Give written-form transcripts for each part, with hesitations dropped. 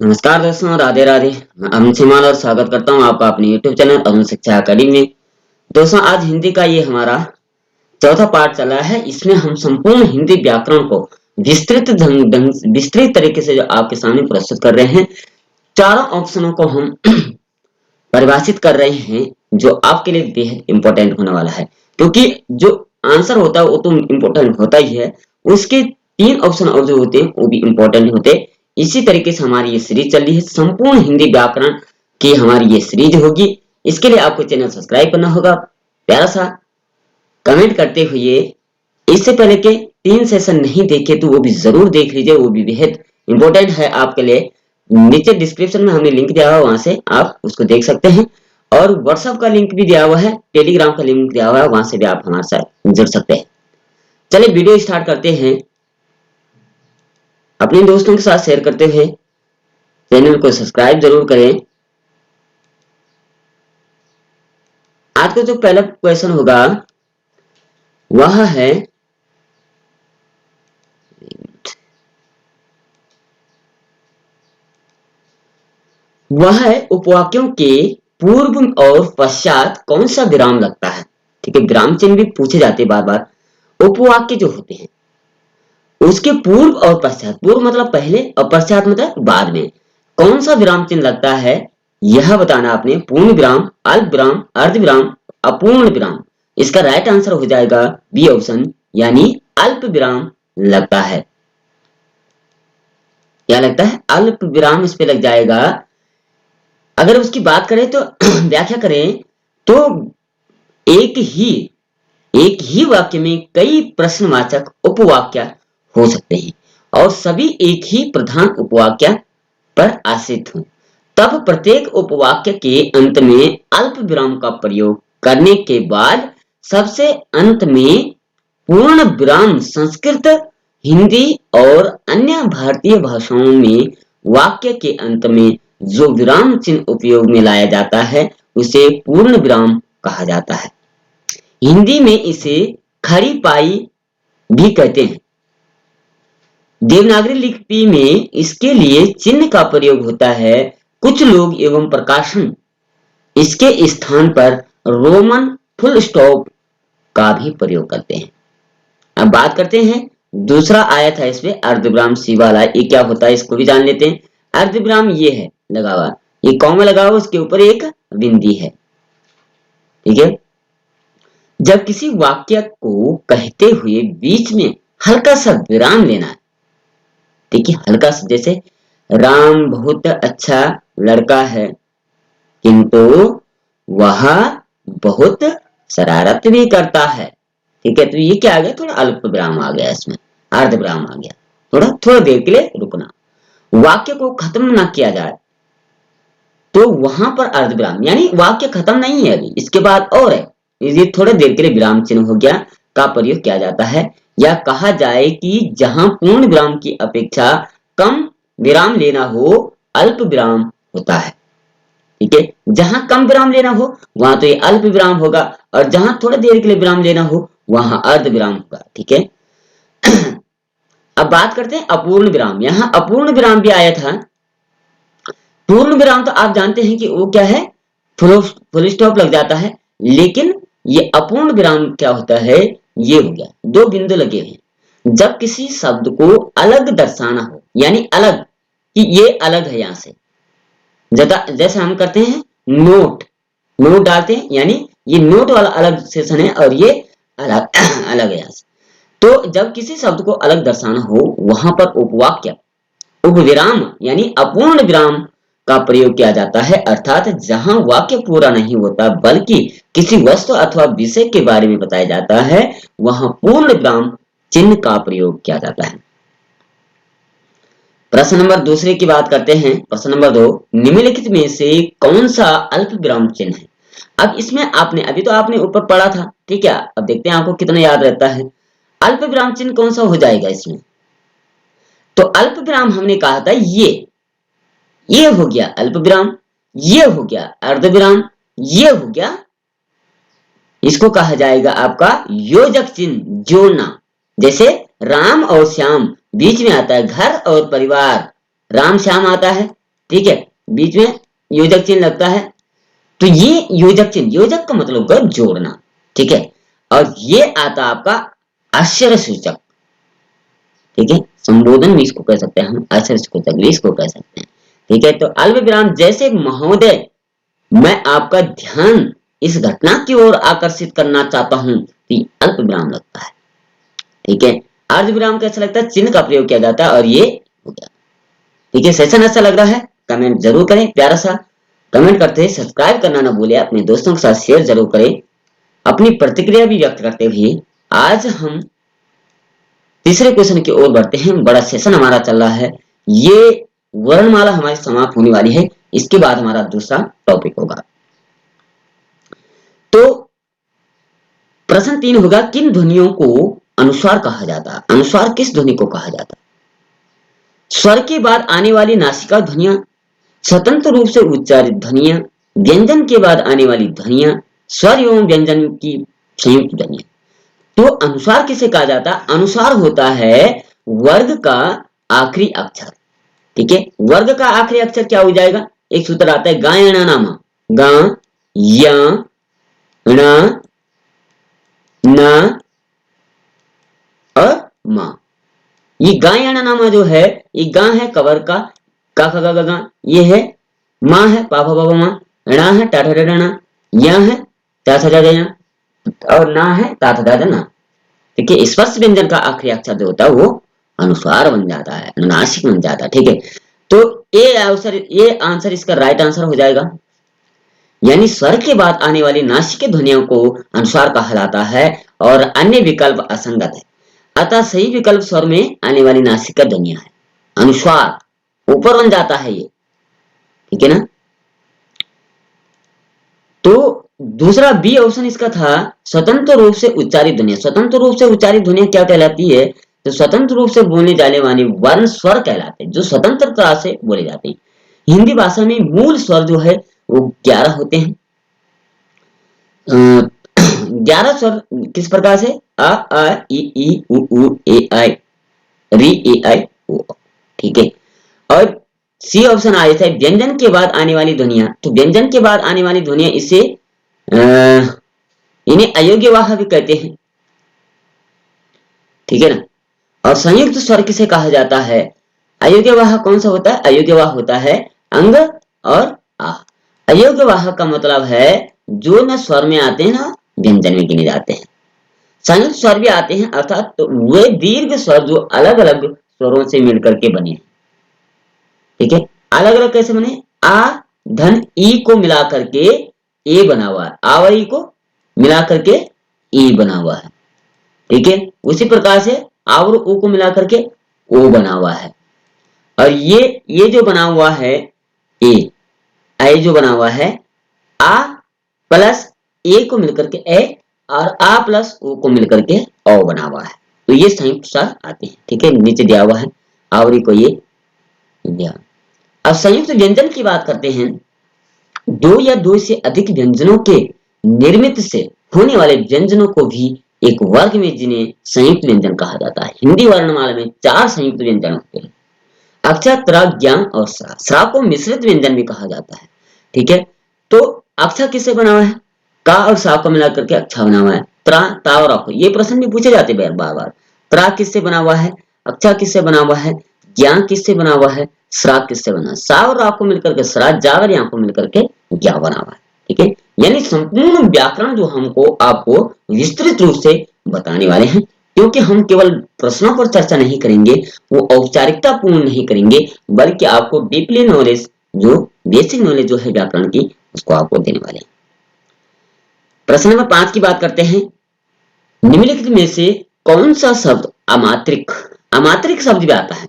नमस्कार दोस्तों, राधे राधे। मैं अमन सिमाल और स्वागत करता हूँ आपका अपने YouTube चैनल अमन शिक्षा अकेडमी में। दोस्तों, आज हिंदी का ये हमारा चौथा पार्ट चला है। इसमें हम संपूर्ण हिंदी व्याकरण को विस्तृत तरीके से जो आपके सामने प्रस्तुत कर रहे हैं। चारों ऑप्शनों को हम परिभाषित कर रहे हैं, जो आपके लिए बेहद इंपॉर्टेंट होने वाला है, क्योंकि जो आंसर होता है वो तो इम्पोर्टेंट होता ही है, उसके तीन ऑप्शन और जो होते हैं वो भी इम्पोर्टेंट होते हैं। इसी तरीके से हमारी ये सीरीज चल रही है, संपूर्ण हिंदी व्याकरण की हमारी ये सीरीज होगी। इसके लिए आपको चैनल सब्सक्राइब करना होगा, प्यारा सा कमेंट करते हुए इससे पहले के 3 सेशन नहीं देखे तो वो भी जरूर देख लीजिए, वो भी बेहद इंपॉर्टेंट है आपके लिए। नीचे डिस्क्रिप्शन में हमने लिंक दिया हुआ है, वहां से आप उसको देख सकते हैं। और व्हाट्सएप का लिंक भी दिया हुआ है, टेलीग्राम का लिंक दिया हुआ है, वहां से भी आप हमारे साथ जुड़ सकते हैं। चलिए वीडियो स्टार्ट करते हैं। अपने दोस्तों के साथ शेयर करते हुए चैनल को सब्सक्राइब जरूर करें। आज का जो पहला क्वेश्चन होगा वह है उपवाक्यों के पूर्व और पश्चात कौन सा विराम लगता है। ठीक है, विराम चिन्ह भी पूछे जाते बार बार। उपवाक्य जो होते हैं उसके पूर्व और पश्चात, पूर्व मतलब पहले और पश्चात मतलब बाद में कौन सा विराम चिन्ह लगता है, यह बताना आपने। पूर्ण विराम, अल्प विराम, अर्ध विराम, अपूर्ण विराम। इसका राइट आंसर हो जाएगा बी ऑप्शन, यानी अल्प विराम लगता है। क्या लगता है? अल्प विराम इस पे लग जाएगा। अगर उसकी बात करें तो व्याख्या करें तो एक ही वाक्य में कई प्रश्नवाचक उपवाक्य हो सकते हैं और सभी एक ही प्रधान उपवाक्य पर आश्रित हों। तब प्रत्येक उपवाक्य के अंत में अल्प विराम का प्रयोग करने के बाद सबसे अंत में पूर्ण विराम संस्कृत, हिंदी और अन्य भारतीय भाषाओं में वाक्य के अंत में जो विराम चिन्ह उपयोग में लाया जाता है उसे पूर्ण विराम कहा जाता है। हिंदी में इसे खड़ी पाई भी कहते हैं। देवनागरी लिपि में इसके लिए चिन्ह का प्रयोग होता है। कुछ लोग एवं प्रकाशन इसके स्थान पर रोमन फुल स्टॉप का भी प्रयोग करते हैं। अब बात करते हैं, दूसरा आया था इसमें अर्धविराम सी वाला, ये क्या होता है इसको भी जान लेते हैं। अर्धविराम ये है लगा हुआ, ये कॉमा लगा हुआ, उसके ऊपर एक बिंदी है। ठीक है, जब किसी वाक्य को कहते हुए बीच में हल्का सा विराम लेना है। देखिए हल्का सा, जैसे राम बहुत अच्छा लड़का है किंतु वह बहुत शरारत भी करता है। ठीक है, तो ये क्या आ गया, थोड़ा अल्प विराम आ गया, इसमें अर्ध विराम आ गया। थोड़ा देर के लिए रुकना, वाक्य को खत्म ना किया जाए तो वहां पर अर्ध विराम, यानी वाक्य खत्म नहीं है अभी, इसके बाद और है, ये थोड़ी देर के लिए विराम चिन्ह हो गया का प्रयोग किया जाता है। या कहा जाए कि जहां पूर्ण विराम की अपेक्षा कम विराम लेना हो अल्प विराम होता है। ठीक है, जहां कम विराम लेना हो वहां तो ये अल्प विराम होगा, और जहां थोड़ी देर के लिए विराम लेना हो वहां अर्ध विराम होगा। ठीक है, अब बात करते हैं अपूर्ण विराम। यहाँ अपूर्ण विराम भी आया था। पूर्ण विराम तो आप जानते हैं कि वो क्या है, फुल स्टॉप लग जाता है, लेकिन ये अपूर्ण विराम क्या होता है, ये हो गया दो बिंदु लगे हैं। जब किसी शब्द को अलग दर्शाना हो, यानी अलग, कि ये अलग है यहाँ से, जैसे हम करते हैं नोट डालते हैं, यानी ये नोट वाला अलग सेशन है और ये अलग अलग है यहाँ से। तो जब किसी शब्द को अलग दर्शाना हो वहां पर उपवाक्य उपविराम यानी अपूर्ण विराम का प्रयोग किया जाता है, अर्थात जहां वाक्य पूरा नहीं होता बल्कि किसी वस्तु अथवा विषय के बारे में बताया जाता है वहां पूर्ण विराम चिन्ह का प्रयोग किया जाता है। प्रश्न नंबर दूसरे की बात करते हैं। प्रश्न नंबर 2, निम्नलिखित में से कौन सा अल्प विराम चिन्ह है। अब इसमें आपने अभी तो आपने ऊपर पढ़ा था, ठीक है, अब देखते हैं आपको कितना याद रहता है। अल्प विराम चिन्ह कौन सा हो जाएगा इसमें, तो अल्प विराम हमने कहा था ये हो गया अल्प विराम, ये हो गया अर्ध विराम, ये हो गया, इसको कहा जाएगा आपका योजक चिन्ह, जोड़ना। जैसे राम और श्याम बीच में आता है घर और परिवार, राम श्याम आता है, ठीक है, बीच में योजक चिन्ह लगता है, तो ये योजक चिन्ह, योजक का मतलब होगा जोड़ना, ठीक है, और ये आता आपका आश्चर्य सूचक, ठीक है, संबोधन भी इसको कह सकते हैं हम, आश्चर्य सूचक भी इसको कह सकते हैं, ठीक है। तो अल्प विराम, जैसे महोदय मैं आपका ध्यान इस घटना की ओर आकर्षित करना चाहता हूं, तो अल्प विराम लगता है, ठीक है। अर्ध विराम कैसा लगता है, चिन्ह का प्रयोग किया जाता है, और ये हो गया, ठीक है। सेशन अच्छा लग रहा है, कमेंट जरूर करें, प्यारा सा कमेंट करते हैं, सब्सक्राइब करना ना भूलिए, अपने दोस्तों के साथ शेयर जरूर करें, अपनी प्रतिक्रिया भी व्यक्त करते हुए आज हम तीसरे क्वेश्चन की ओर बढ़ते हैं। बड़ा सेशन हमारा चल रहा है, ये वर्णमाला हमारी समाप्त होने वाली है, इसके बाद हमारा दूसरा टॉपिक होगा। तो प्रश्न 3 होगा, किन ध्वनियों को अनुस्वार कहा जाता है? अनुस्वार किस ध्वनि को कहा जाता है? स्वर के बाद आने वाली नासिका ध्वनियां, स्वतंत्र रूप से उच्चारित ध्वनियां, व्यंजन के बाद आने वाली ध्वनियां, स्वर एवं व्यंजन की संयुक्त ध्वनियां। तो अनुस्वार किसे कहा जाता है? अनुस्वार होता है वर्ग का आखिरी अक्षर, ठीक है। वर्ग का आखिरी अक्षर क्या हो जाएगा? एक सूत्र आता है गायणा नामा, गा या ण न और मा। ये गायणा नामा जो है, ये गा है कवर का ख ग ग गा, ये है माँ है पा फा बा मा, णा है टा ठा डा णा, या है ता था जा या, और ना है ता था दा ना। देखिए स्पर्श व्यंजन का आखिरी अक्षर जो होता है वो अनुस्वार बन जाता है, अनुनासिक बन जाता है, ठीक है। तो ये आंसर इसका राइट आंसर हो जाएगा, यानी स्वर के बाद आने वाली नासिक ध्वनियों को अनुस्वार कहलाता है और अन्य विकल्प असंगत है। अतः सही विकल्प स्वर में आने वाली नासिका ध्वनियां है, अनुस्वार ऊपर बन जाता है ये, ठीक है ना। तो दूसरा बी ऑप्शन इसका था स्वतंत्र रूप से उच्चारित ध्वनियां। स्वतंत्र रूप से उच्चारित ध्वनियां क्या कहलाती है? तो स्वतंत्र रूप से बोलने जाने वाले वर्ण स्वर कहलाते हैं, जो स्वतंत्रता से बोले जाते हैं। हिंदी भाषा में मूल स्वर जो है वो 11 होते हैं। 11 स्वर किस प्रकार से? आ ई उ ए आई, री ए आई ओ, ठीक है। और सी ऑप्शन आ जाता है व्यंजन के बाद आने वाली ध्वनियां। तो व्यंजन के बाद आने वाली ध्वनियां इसे इन्हें अयोग्यवाह भी कहते हैं, ठीक है ना। और संयुक्त स्वर किसे कहा जाता है? अयोग्यवाह कौन सा होता है? अयोग्यवाह होता है अंग और आ। अयोग्यवाह का मतलब है जो न स्वर में आते हैं ना व्यंजन में गिने जाते हैं। संयुक्त स्वर भी आते हैं, अर्थात तो वे दीर्घ स्वर जो अलग अलग स्वरों से मिलकर के बने, ठीक है। अलग अलग कैसे बने? आ धन ई को मिला करके ए बना हुआ है, आ और ई को मिला करके ई बना हुआ है, ठीक है। उसी प्रकार से आ और ओ को मिला करके ओ बना हुआ है। और ये जो बना हुआ है ए जो बना हुआ है, आ प्लस ए को मिलकर के ए, और आ प्लस ओ को मिलकर के ओ बना हुआ है। तो ये संयुक्त स्वर आते हैं, ठीक है, नीचे दिया हुआ है आवरी को ये दिया। अब संयुक्त व्यंजन की बात करते हैं। दो या दो से अधिक व्यंजनों के निर्मित से होने वाले व्यंजनों को भी एक वर्ग में, जिन्हें संयुक्त व्यंजन कहा जाता है। हिंदी वर्णमाला में 4 संयुक्त व्यंजन होते हैं, अक्षर, त्र, ज्ञ और स्रा। स्रा को मिश्रित व्यंजन भी कहा जाता है, ठीक है। तो अक्षर किससे बना हुआ है? का और सा को मिला करके अक्षर बना हुआ है। त्रा, ता और अ, ये प्रश्न भी पूछे जाते हैं बार बार। त्रा किससे बना हुआ है? अक्षर किससे बना हुआ है? ज्ञ किससे बना हुआ है? स्रा किससे बना? सा और रा को मिलकर के स्रा, जा और या को मिलकर के ज्ञ बना हुआ है, ठीक है। यानी संपूर्ण व्याकरण जो हमको आपको विस्तृत रूप से बताने वाले हैं, क्योंकि हम केवल प्रश्नों पर चर्चा नहीं करेंगे, वो औपचारिकता पूर्ण नहीं करेंगे, बल्कि आपको डीपली नॉलेज, जो बेसिक नॉलेज जो है व्याकरण की, उसको आपको देने वाले हैं। प्रश्न नंबर 5 की बात करते हैं। निम्नलिखित में से कौन सा शब्द अमात्रिक, अमात्रिक शब्द भी आता है?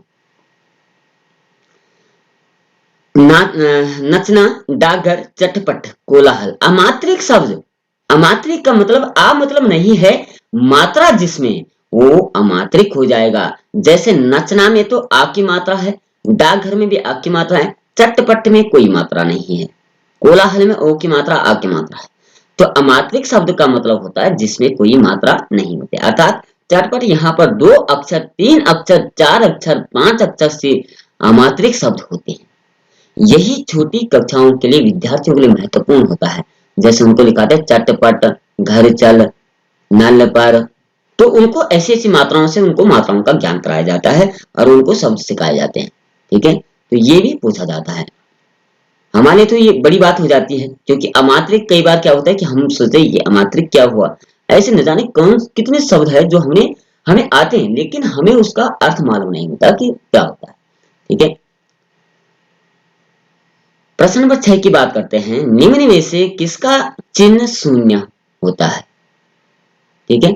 नचना, डाकघर, चटपट, कोलाहल। अमात्रिक शब्द, अमात्रिक का मतलब आ मतलब नहीं है, मात्रा जिसमें वो अमात्रिक हो जाएगा। जैसे नचना में तो आ की मात्रा है, डाकघर में भी आ की मात्रा है, चटपट में कोई मात्रा नहीं है, कोलाहल में ओ की मात्रा, आ की मात्रा है। तो अमात्रिक शब्द का मतलब होता है जिसमें कोई मात्रा नहीं होती, अर्थात चटपट यहाँ पर 2 अक्षर, 3 अक्षर, 4 अक्षर, 5 अक्षर से अमात्रिक शब्द होते हैं। यही छोटी कक्षाओं के लिए विद्यार्थियों के लिए महत्वपूर्ण होता है। जैसे उनको लिखाते हैं चटपट, घर चल, नल पर, तो उनको ऐसी ऐसी मात्राओं से उनको मात्राओं का ज्ञान कराया जाता है और उनको शब्द सिखाए जाते हैं। ठीक है, तो ये भी पूछा जाता है। हमारे लिए तो ये बड़ी बात हो जाती है, क्योंकि अमात्रिक कई बार क्या होता है कि हम सोचते हैं ये अमात्रिक क्या हुआ, ऐसे न जाने कौन कितने शब्द है जो हमें हमें आते हैं लेकिन हमें उसका अर्थ मालूम नहीं होता कि क्या होता है। ठीक है, प्रश्न नंबर 6 की बात करते हैं। निम्न में से किसका चिन्ह शून्य होता है? ठीक है,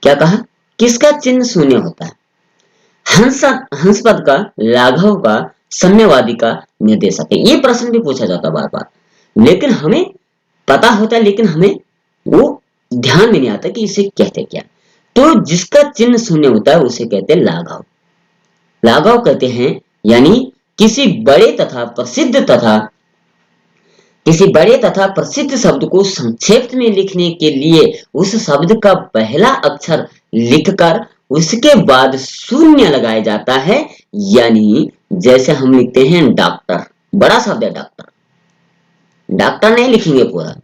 क्या कहा, किसका चिन्ह शून्य होता है? हंस हंस पद का, लाघव का, साम्यवादी का निर्देशक है। ये प्रश्न भी पूछा जाता है बार बार, लेकिन हमें पता होता है लेकिन हमें वो ध्यान में नहीं आता कि इसे कहते क्या। तो जिसका चिन्ह शून्य होता है उसे कहते हैं लाघव। लाघव कहते हैं यानी किसी बड़े तथा प्रसिद्ध तथा किसी बड़े तथा प्रसिद्ध शब्द को संक्षेप में लिखने के लिए उस शब्द का पहला अक्षर लिखकर उसके बाद शून्य लगाया जाता है। यानी जैसे हम लिखते हैं डॉक्टर, बड़ा शब्द है डॉक्टर, डॉक्टर नहीं लिखेंगे पूरा,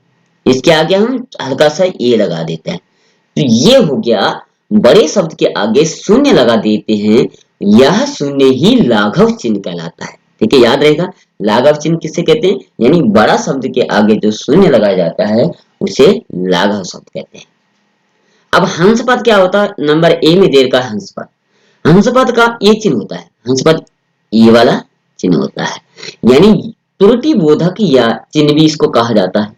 इसके आगे हम हल्का सा ए लगा देते हैं। तो ये हो गया, बड़े शब्द के आगे शून्य लगा देते हैं, यह शून्य ही लाघव चिन्ह कहलाता है। ठीक है, याद रहेगा लाघव चिन्ह किसे कहते हैं, यानी बड़ा शब्द के आगे जो शून्य लगाया जाता है उसे लाघव शब्द कहते हैं। अब हंस पद क्या होता है? नंबर ए में देर का हंस पद, हंस पद का ये चिन्ह होता है, हंस पद ये वाला चिन्ह होता है, यानी त्रुटि बोधक या चिन्ह भी इसको कहा जाता है।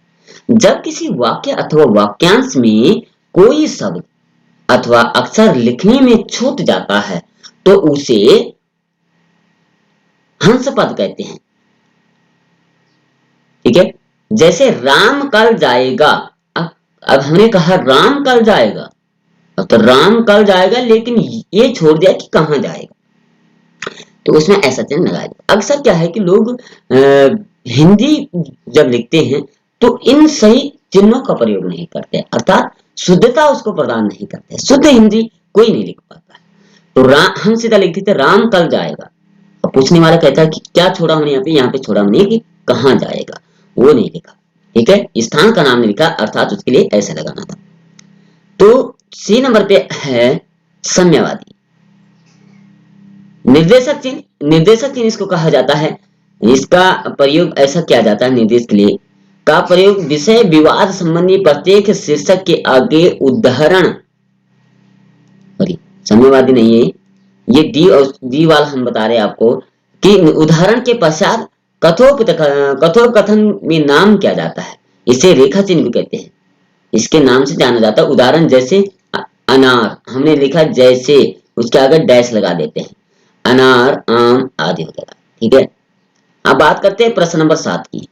जब किसी वाक्य अथवा वाक्यांश में कोई शब्द अथवा अक्षर लिखने में छूट जाता है तो उसे हंस पद कहते हैं। ठीक है, जैसे राम कल जाएगा, अब हमने कहा राम कल जाएगा, अब तो राम कल जाएगा लेकिन ये छोड़ दिया कि कहां जाएगा, तो उसमें ऐसा चिन्ह लगाया जाए। अक्सर क्या है कि लोग हिंदी जब लिखते हैं तो इन सही चिन्हों का प्रयोग नहीं करते, अर्थात शुद्धता उसको प्रदान नहीं करते, शुद्ध हिंदी कोई नहीं लिख पाता। तो हम सीधा लिख देते राम कल जाएगा, अब पूछने वाला कहता है कि क्या छोड़ा हमने यहाँ पे छोड़ा हमने कि कहाँ जाएगा, वो नहीं लिखा। ठीक है, स्थान का नाम नहीं लिखा, अर्थात उसके लिए ऐसे लगाना था। तो सी नंबर पे है साम्यवादी। निर्देशक चिन्ह, निर्देशक चिन्ह इसको कहा जाता है, इसका प्रयोग ऐसा किया जाता है निर्देश के लिए का प्रयोग विषय विवाद संबंधी प्रत्येक शीर्षक के आगे उदाहरण, साम्यवादी नहीं है ये, डी और डी वाला हम बता रहे हैं आपको कि उदाहरण के पश्चात कथोपकथन में नाम किया जाता है, इसे रेखा चिन्ह भी कहते हैं, इसके नाम से जाना जाता है। उदाहरण जैसे अनार, हमने लिखा जैसे, उसके आगे डैश लगा देते हैं, अनार, आम आदि हो जाएगा। ठीक है, अब बात करते हैं प्रश्न नंबर 7 की।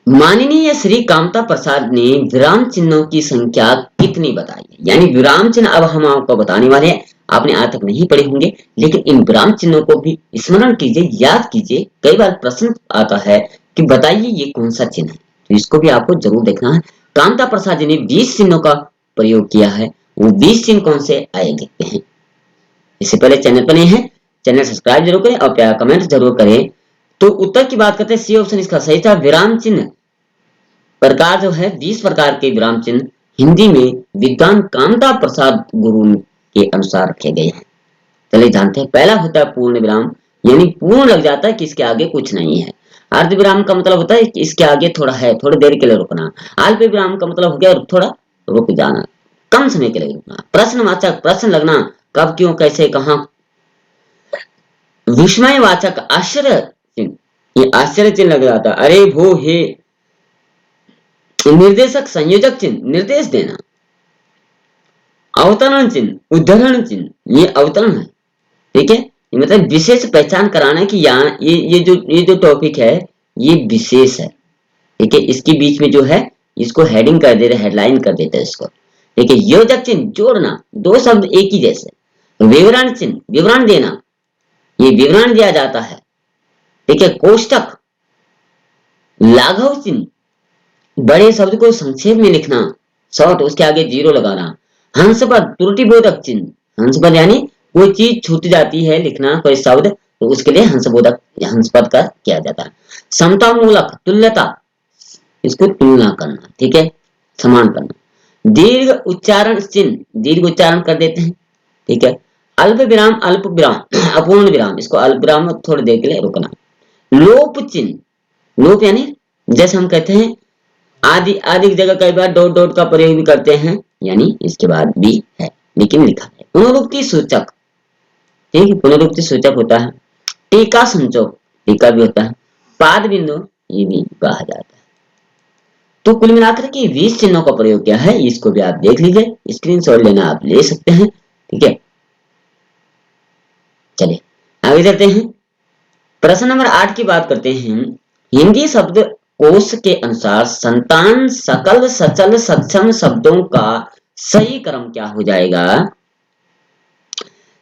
माननीय श्री कामता प्रसाद ने विराम चिन्हों की संख्या कितनी बताई है? यानी विराम चिन्ह अब हम आपको बताने वाले हैं, आपने आज तक नहीं पढ़े होंगे, लेकिन इन विराम चिन्हों को भी स्मरण कीजिए, याद कीजिए। कई बार प्रश्न आता है कि बताइए ये कौन सा चिन्ह है, तो इसको भी आपको जरूर देखना है। कामता प्रसाद जी ने 20 चिन्हों का प्रयोग किया है, वो 20 चिन्ह कौन से आए देखते हैं। इससे पहले चैनल पर नहीं है, चैनल सब्सक्राइब जरूर करें और प्यारा कमेंट जरूर करें। तो उत्तर की बात करते हैं, सी ऑप्शन इसका सही था। विराम चिन्ह प्रकार जो है 20 प्रकार के विराम चिन्ह हिंदी में विद्वान कामता प्रसाद गुरु के अनुसार रखे गए हैं। चलिए जानते हैं, पहला होता है पूर्ण विराम, यानी पूर्ण लग जाता है कि इसके आगे कुछ नहीं है। अर्ध विराम का मतलब होता है कि इसके आगे थोड़ा है, थोड़ी देर के लिए रुकना। अल्प विराम का मतलब हो गया थोड़ा रुक जाना, कम समय के लिए रुकना। प्रश्नवाचक, प्रश्न लगना, कब, क्यों, कैसे, कहां। विस्मयवाचक, आश्चर्य चिन्ह, ये आश्चर्य चिन्ह लग जाता है, अरे वो हे। निर्देशक, संयोजक चिन्ह, निर्देश देना। अवतरण चिन्ह, उद्धरण चिन्ह, ये अवतरण है। ठीक है, ये मतलब विशेष पहचान कराना कि यहाँ ये जो टॉपिक है ये विशेष है। ठीक है, इसके बीच में जो है इसको हेडिंग कर दे रहे, हेडलाइन कर देते हैं इसको। ठीक है, योजक चिन्ह, जोड़ना, दो शब्द एक ही जैसे। विवरण चिन्ह, विवरण देना, ये विवरण दिया जाता है। ठीक है, कोष्टक। लाघव चिन्ह, बड़े शब्द को संक्षेप में लिखना, शॉर्ट, उसके आगे जीरो लगाना। हंस पद, त्रुटिबोधक चिन्ह, हंस पद यानी कोई चीज छूट जाती है लिखना, कोई शब्द तो उसके लिए हंसबोधक हंस पद का किया जाता है। समता मूलक तुल्यता, इसको तुलना करना, ठीक है, समान करना। दीर्घ उच्चारण चिन्ह, दीर्घ उच्चारण कर देते हैं, ठीक है। अल्प विराम, अल्प विराम, अपूर्ण विराम, इसको अल्प विराम में थोड़ी देर के लिए रुकना। लोप चिन्ह, लोप यानी जैसे हम कहते हैं आदि, आदि की जगह कई बार डॉट डॉट का प्रयोग भी करते हैं, यानी इसके बाद भी है लेकिन लिखा है। पुनरुक्ति सूचक, ठीक है, पुनरुक्ति सूचक होता है। टीका संचोक, टीका भी होता है। पाद बिंदु, ये भी कहा जाता है। तो कुल मिलाकर के 20 चिन्हों का प्रयोग क्या है, इसको भी आप देख लीजिए, स्क्रीनशॉट लेना आप ले सकते हैं, ठीक है। चलिए आगे चलते हैं। प्रश्न नंबर 8 की बात करते हैं। हिंदी शब्द कोश के अनुसार संतान, सकल, सचल, सक्षम शब्दों का सही क्रम क्या हो जाएगा?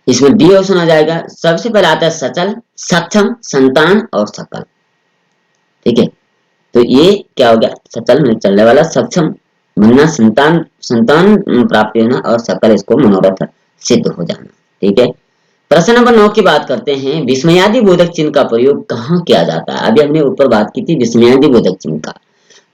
इसमें डी ऑप्शन आ जाएगा। सबसे पहले आता है सचल, सक्षम, संतान और सकल, ठीक है। तो ये क्या हो गया, सचल में चलने वाला, सक्षम बनना, संतान संतान प्राप्ति होना, और सकल इसको मनोरथ सिद्ध हो जाना, ठीक है। प्रश्न नंबर 9 की बात करते हैं। विस्मयादि बोधक चिन्ह का प्रयोग कहाँ किया जाता है? अभी हमने ऊपर बात की थी विस्मयादि बोधक चिन्ह का।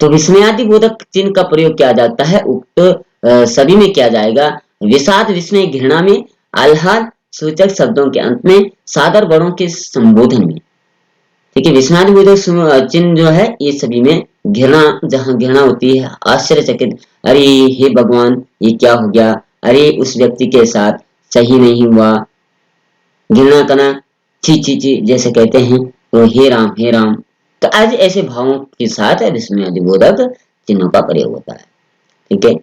तो विस्मयादि बोधक चिन्ह का प्रयोग किया जाता है उक्त सभी में किया जाएगा। विषाद, विस्मय, घृणा में, आह्लाद सूचक शब्दों के अंत में, सादर बड़ों के संबोधन में, ठीक है। विस्मयादि बोधक चिन्ह जो है ये सभी में, घृणा, जहाँ घृणा होती है, आश्चर्यचकित, अरे हे भगवान ये क्या हो गया, अरे उस व्यक्ति के साथ सही नहीं हुआ, घृणा करना, ची ची ची जैसे कहते हैं, तो हे राम हे राम। तो आज ऐसे भावों के साथ विस्मयादिबोधक चिन्हों का प्रयोग होता है, ठीक है।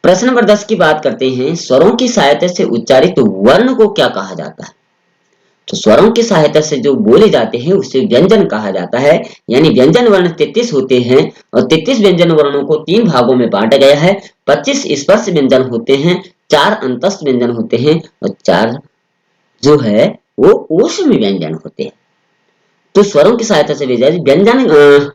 प्रश्न नंबर 10 की बात करते हैं। स्वरों की सहायता से उच्चारित वर्ण को क्या कहा जाता है? तो स्वरों की सहायता से जो बोले जाते हैं उसे व्यंजन कहा जाता है। यानी व्यंजन वर्ण 33 होते हैं और 33 व्यंजन वर्णों को 3 भागों में बांटा गया है। 25 स्पर्श व्यंजन होते हैं, 4 अंतस्थ व्यंजन होते हैं और 4 जो है वो ऊष्म व्यंजन होते हैं। तो स्वरों की सहायता से व्यंजन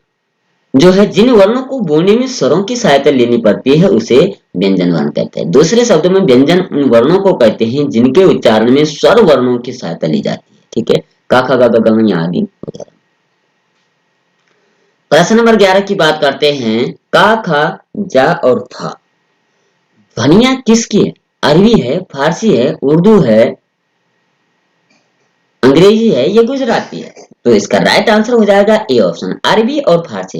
जो है जिन वर्णों को बोलने में स्वरों की सहायता लेनी पड़ती है उसे व्यंजन वर्ण कहते हैं। दूसरे शब्दों में व्यंजन उन वर्णों को कहते हैं जिनके उच्चारण में स्वर वर्णों की सहायता ली जाती है, ठीक है, का खा गा गा ग आदि वगैरह। प्रश्न नंबर 11 की बात करते हैं। का खा जा और था ध्वनियां किसकी है? अरबी है, फारसी है, उर्दू है, अंग्रेजी है, ये गुजराती है। तो इसका राइट आंसर हो जाएगा ए ऑप्शन, अरबी और फारसी।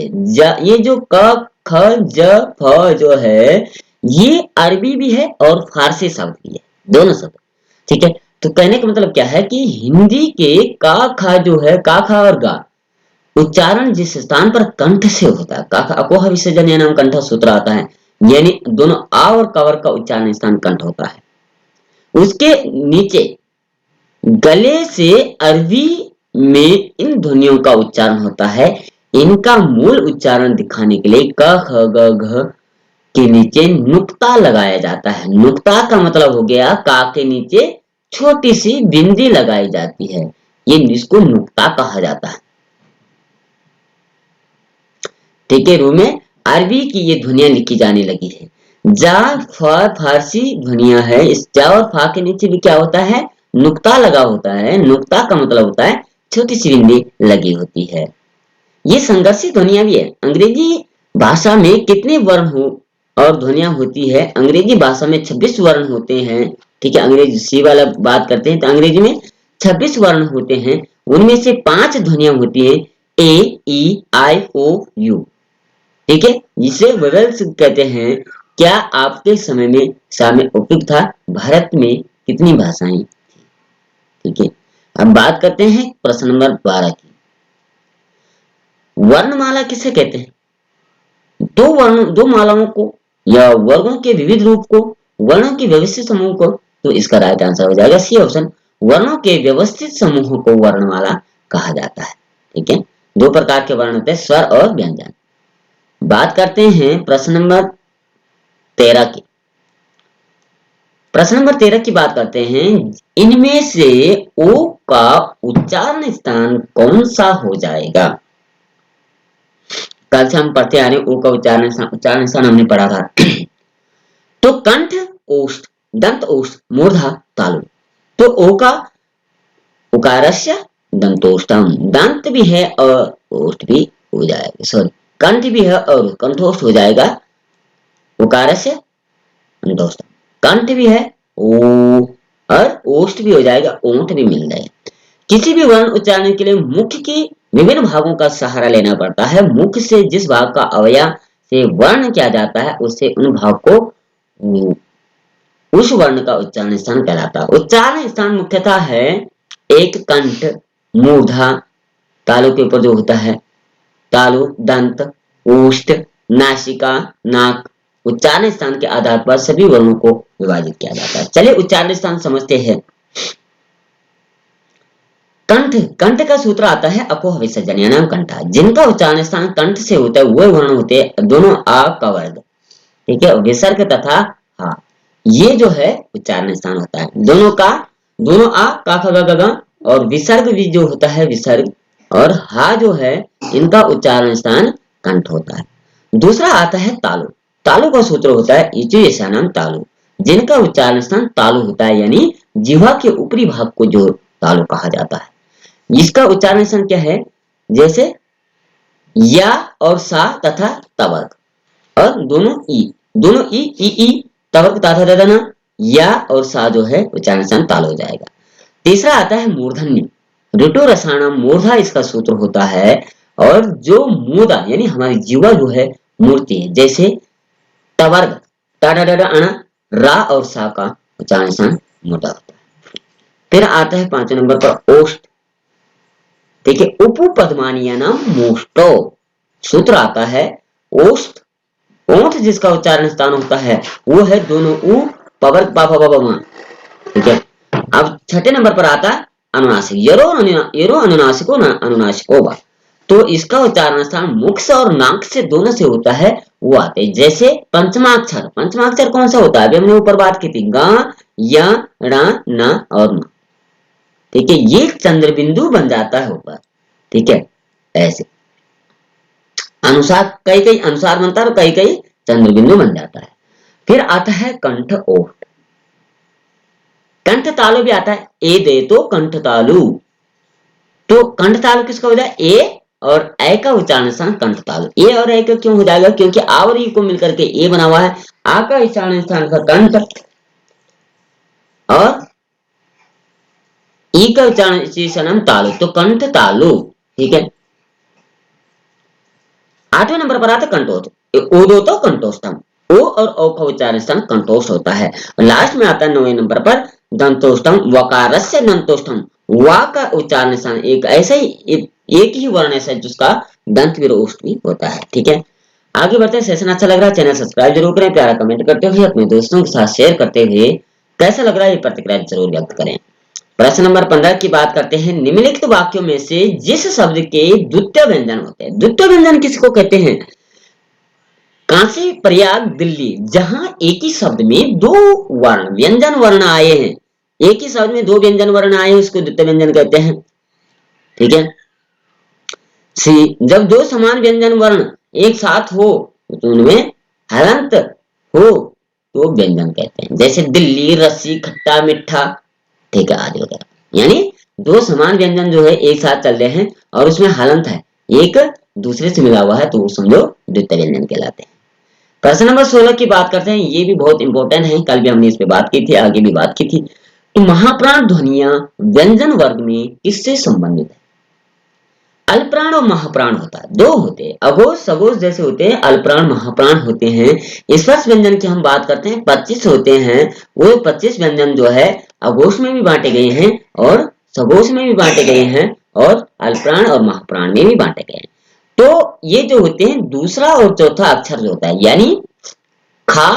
ये जो क ख ज फ जो है ये अरबी भी है और फारसी शब्द भी है, दोनों शब्द, ठीक है। तो कहने का मतलब क्या है कि हिंदी के का खा जो है, का खा और गा उच्चारण जिस स्थान पर कंठ से होता है, का खा अकोह विसर्जन नाम कंठ सूत्र आता है, यानी दोनों आ और कवर का उच्चारण स्थान कंठ होता है। उसके नीचे गले से अरबी में इन ध्वनियों का उच्चारण होता है। इनका मूल उच्चारण दिखाने के लिए क ख ग घ के नीचे नुक्ता लगाया जाता है। नुक्ता का मतलब हो गया का के नीचे छोटी सी बिंदी लगाई जाती है, ये इसको नुक्ता कहा जाता है, ठीक है। रू में अरबी की ये ध्वनियां लिखी जाने लगी है। जा फा फारसी ध्वनियां है। इस जा और फा के नीचे भी क्या होता है, नुक्ता लगा होता है। नुक्ता का मतलब होता है छोटी सी बिंदी लगी होती है। ये संघर्षित ध्वनियां भी है। अंग्रेजी भाषा में कितने वर्ण हो और ध्वनियां होती है? अंग्रेजी भाषा में 26 वर्ण होते हैं, ठीक है। अंग्रेजी सी वाला बात करते हैं तो अंग्रेजी में 26 वर्ण होते हैं। उनमें से 5 ध्वनियां होती है, ए ई आई ओ यू, ठीक है, जिसे वेवेल्स कहते हैं। क्या आपके समय में सामने उपयुक्त था? भारत में कितनी भाषाएं, ठीक है। अब बात करते हैं प्रश्न नंबर 12 की। वर्णमाला किसे कहते हैं? दो मालाओं को या वर्गों के विविध रूप को, वर्णों के व्यवस्थित समूह को। तो इसका राइट आंसर हो जाएगा सी ऑप्शन, वर्णों के व्यवस्थित समूह को वर्णमाला कहा जाता है, ठीक है। 2 प्रकार के वर्ण होते हैं, स्वर और व्यंजन। बात करते हैं प्रश्न नंबर 13 की। प्रश्न नंबर 13 की बात करते हैं। इनमें से ओ का उच्चारण स्थान कौन सा हो जाएगा? कल से हम पढ़ते आ रहे हैं ओ का उच्चारण स्थान हमने पढ़ा था। तो कंठ, ओष्ठ, दंत ओष्ठ, मूर्धा, तालु। तो ओ का उकारस्य दंतोष्टम, दंत भी है और ओष्ठ भी हो जाएगा, सॉरी कंठ भी है और कंठोष्ठ हो जाएगा उकार से अंतोष्टम, कंठ भी है ओ और ओष्ठ भी हो जाएगा, ओंठ भी मिल जाएगा। किसी भी वर्ण उच्चारण के लिए मुख की विभिन्न भागों का सहारा लेना पड़ता है। मुख से जिस भाग का अवयव से वर्ण किया जाता है उससे उन भाग को उस वर्ण का उच्चारण स्थान कहलाता है। उच्चारण स्थान मुख्यतः है एक कंठ, मूर्धा तालु के ऊपर जो होता है, तालु, दंत, ओष्ठ, नासिका, नाक। उच्चारण स्थान के आधार पर सभी वर्णों को विभाजित किया जाता है। चलिए उच्चारण स्थान समझते हैं। कंठ, कंठ का सूत्र आता है अपोह विसर्जन यानी कंठा। जिनका उच्चारण स्थान कंठ से होता है वह वर्ण होते हैं दोनों आ का वर्ग, ठीक है, विसर्ग तथा हा। ये जो है उच्चारण स्थान होता है दोनों का, दोनों आ का ख ग ग और विसर्ग भी जो होता है विसर्ग और हा जो है इनका उच्चारण स्थान कंठ होता है। दूसरा आता है तालु। तालु का सूत्र होता है इचु नाम तालु। जिनका उच्चारण स्थान तालु होता है यानी जिह्वा के ऊपरी भाग को जो तालु कहा जाता है। इसका उच्चारण स्थान क्या है, जैसे या और सा तथा तवर्ग और दोनों ई तवर्ग तथा ददना या और सा जो है उच्चारण स्थान ताल हो जाएगा। तीसरा आता है मूर्धन्य। ऋतु रसायन मूर्धा इसका सूत्र होता है और जो मूर्धा यानी हमारी जीवा जो है मूर्ति है, जैसे तवर्ग अणा रा और सा का उच्चारण स्थान मूर्धा होता है। फिर आता है 5 नंबर पर ओष्ठ, ठीक है, उपपदमानीय नाम मोष्टो। सूत्र आता है ओष्ठ, ओंठ जिसका उच्चारण स्थान होता है वो है दोनों उ पवर्ग पा पा, ठीक है। अब 6 नंबर पर आता अनुनासिक, यरो अनुनासिको न अनुनासिको बा। तो इसका उच्चारण स्थान मुख से और नाक से दोनों से होता है वो आते हैं। जैसे पंचमाक्षर, पंचमाक्षर कौन सा होता है अभी हमने ऊपर बात की थी, गा या रा ना और ना, ठीक है, ये चंद्र बिंदु बन जाता है ऊपर, ठीक है। ऐसे अनुसार कई कई अनुसार बनता है और कई कई चंद्र बिंदु बन जाता है। फिर आता है कंठ ओष्ठ। कंठ तालु भी आता है, ए दे तो कंठ तालु। तो कंठ तालु किसका हो जाए, ए और ए का उच्चारण स्थान कंठ तालु। ए और ए का क्यों हो जाएगा, क्योंकि आ और ई को मिलकर के ए बना हुआ है। आ का उच्चारण स्थान का कंठ और ई का उच्चारण तालु, तो कंठ तालु, ठीक है। 8वें नंबर पर आता है कंठोष्ठ, ओदो तो कंठोष्ठम। ओ और ओ का उच्चारण स्थान कंठोष्ठ होता है। लास्ट में आता है 9वें नंबर पर दंतोष्ठम, वकारस्य दंतोष्ठम। वा का उच्चारण स्थान एक ऐसा ही एक ही वर्ण ऐसा जिसका दंत विरोष्ट भी होता है, ठीक है। आगे बढ़ते हैं। सेशन अच्छा लग रहा है चैनल सब्सक्राइब जरूर करें, प्यारा कमेंट करते हुए अपने दोस्तों के साथ शेयर करते हुए कैसा लग रहा है ये प्रतिक्रिया जरूर व्यक्त करें। प्रश्न नंबर 15 की बात करते हैं। निम्नलिखित वाक्यों में से जिस शब्द के द्वितीय व्यंजन होते हैं, द्वितीय व्यंजन किसको कहते हैं, काशी, प्रयाग, दिल्ली, जहां एक ही शब्द में दो वर्ण व्यंजन वर्ण आए हैं, एक ही शब्द में दो व्यंजन वर्ण आए हैं उसको द्वितीय व्यंजन कहते हैं, ठीक है। सी, जब दो समान व्यंजन वर्ण एक साथ हो तो उनमें हलंत हो तो व्यंजन कहते हैं, जैसे दिल्ली, रस्सी, खट्टा, मिठा, ठीक है, आदि वगैरह। यानी दो समान व्यंजन जो है एक साथ चल रहे हैं और उसमें हलंत है, एक दूसरे से मिला हुआ है, तो समझो द्वितीय व्यंजन कहलाते हैं। प्रश्न नंबर 16 की बात करते हैं। ये भी बहुत इंपॉर्टेंट है, कल भी हमने इस पे बात की थी, आगे भी बात की थी। तो महाप्राण ध्वनियां व्यंजन वर्ग में किससे संबंधित है, अल्पप्राण और महाप्राण होता है, दो होते हैं, अघोष सघोष जैसे होते हैं, अल्पप्राण महाप्राण होते हैं। स्पर्श व्यंजन की हम बात करते हैं 25 होते हैं, वो 25 व्यंजन जो है अघोष में भी बांटे गए हैं और सघोष में भी बांटे गए हैं और अल्पप्राण और महाप्राण में भी बांटे गए हैं। तो ये जो होते हैं दूसरा और चौथा अक्षर जो होता है, यानी खा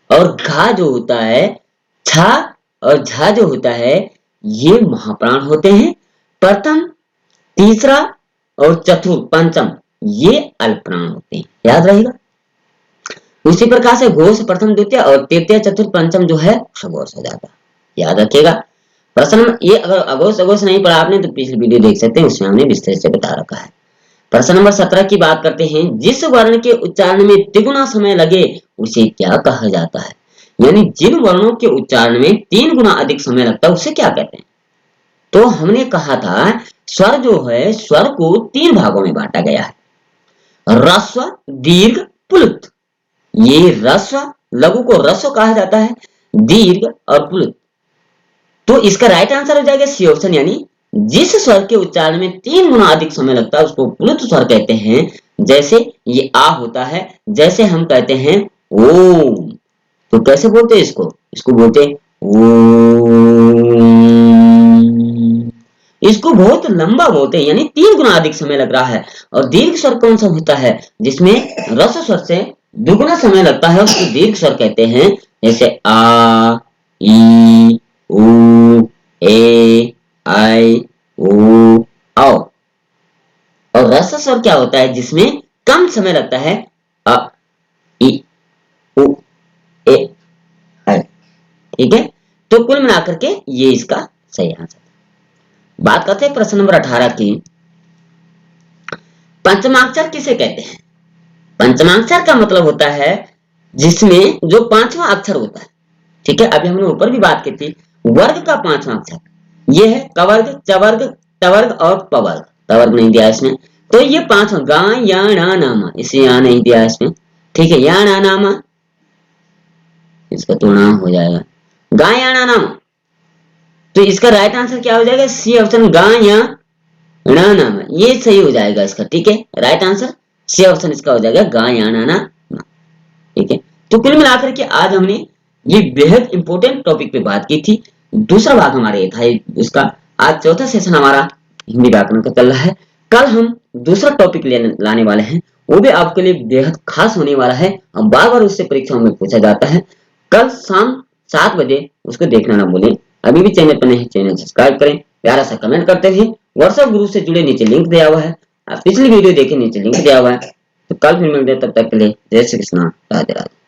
और घा जो होता है, छा और झा जो होता है, ये महाप्राण होते हैं। प्रथम, तीसरा और चतुर्थ, पंचम, ये अल्पप्राण होते हैं, याद रहेगा। उसी प्रकार से घोष प्रथम द्वितीय और तृतीय चतुर्थ पंचम जो है सघोष हो जाता है, याद रखिएगा। प्रश्न ये अगर अघोष सघोष नहीं पढ़ा आपने तो पिछली वीडियो देख सकते हैं, उसमें हमने विस्तार से बता रखा है। प्रश्न नंबर 17 की बात करते हैं। जिस वर्ण के उच्चारण में तिगुना समय लगे उसे क्या कहा जाता है, यानी जिन वर्णों के उच्चारण में 3 गुना अधिक समय लगता है उसे क्या कहते हैं। तो हमने कहा था स्वर जो है, स्वर को 3 भागों में बांटा गया है, ह्रस्व, दीर्घ, प्लुत। ये ह्रस्व, लघु को ह्रस्व कहा जाता है, दीर्घ और प्लुत। तो इसका राइट आंसर हो जाएगा सी ऑप्शन, यानी जिस स्वर के उच्चारण में 3 गुना अधिक समय लगता है उसको प्लुत स्वर कहते हैं। जैसे ये आ होता है, जैसे हम कहते हैं ओम, तो कैसे बोलते हैं इसको? इसको बोलते हैं ओम। इसको बहुत लंबा बोलते हैं, यानी 3 गुना अधिक समय लग रहा है। और दीर्घ स्वर कौन सा होता है? जिसमें ह्रस्व स्वर से दुगुना समय लगता है, उसको दीर्घ स्वर कहते हैं। जैसे आ, ई, उ, ए, आई, उ, औ। और ह्रस्व स्वर क्या होता है? जिसमें कम समय लगता है, अ, ई, उ, ए, आई। ठीक है, तो कुल मिलाकर के ये इसका सही आंसर। बात करते हैं प्रश्न नंबर 18 की। पंचमाक्षर किसे कहते हैं? पंचमाक्षर का मतलब होता है जिसमें जो 5वां अक्षर होता है। ठीक है, अभी हमने ऊपर भी बात की थी, वर्ग का 5वां अक्षर ये है कवर्ग, चवर्ग, टवर्ग और पवर्ग। टवर्ग नहीं दिया इसमें, तो ये 5 गा, या, ना, नामा, इसे यहाँ नहीं दिया इसमें। ठीक है, या, ना, नामा, इसका तो नाम हो जाएगा गा, या, ना, नामा। तो इसका राइट आंसर क्या हो जाएगा? सी ऑप्शन, गा, या, ना, नामा, ये सही हो जाएगा इसका। ठीक है, राइट आंसर सी ऑप्शन इसका हो जाएगा, गा, या, ना, ना। ठीक है, तो कुल मिलाकर के आज हमने ये बेहद इंपॉर्टेंट टॉपिक पे बात की थी। दूसरा भाग हमारे था इसका। आज चौथा सेशन हमारा हिंदी व्याकरण का चल रहा है। कल हम दूसरा टॉपिक लाने वाले हैं, वो भी आपके लिए बेहद खास होने वाला है और बार बार उससे परीक्षाओं में पूछा जाता है। कल शाम 7 बजे उसको देखना ना भूलें। अभी भी चैनल पर नहीं, चैनल सब्सक्राइब करें, प्यारा सा कमेंट करते हैं। व्हाट्सएप ग्रुप से जुड़े, नीचे लिंक दिया हुआ है। आप पिछली वीडियो देखें, नीचे लिंक दिया हुआ है। तो कल फिर मिलते हैं, तब तक के लिए जय श्री कृष्णा, राधे राधे।